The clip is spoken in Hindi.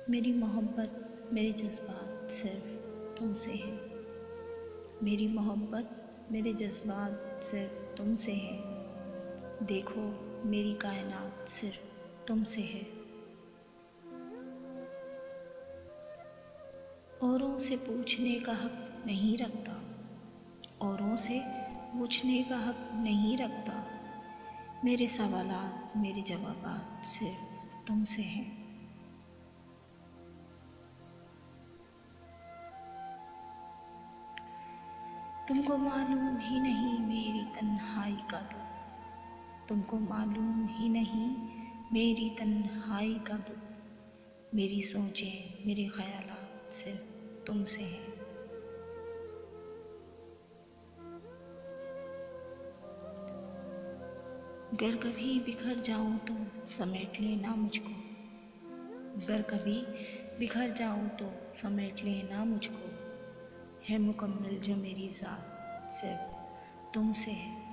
मेरी मोहब्बत मेरे जज्बात सिर्फ तुमसे हैं। मेरी मोहब्बत मेरे जज्बात सिर्फ तुमसे हैं। देखो मेरी कायनात सिर्फ तुमसे है। औरों से पूछने का हक नहीं रखता, औरों से पूछने का हक नहीं रखता। मेरे सवालात मेरे जवाबात सिर्फ तुमसे हैं। तुमको मालूम ही नहीं मेरी तन्हाई का दुख, तुमको मालूम ही नहीं मेरी तन्हाई का दुख। मेरी सोचें मेरे ख्यालात सिर्फ तुमसे हैं। गर कभी बिखर जाऊं तो समेट लेना मुझको, गर कभी बिखर जाऊं तो समेट लेना मुझको। है मुकम्मल जो मेरी ज़ात सिर्फ तुमसे है।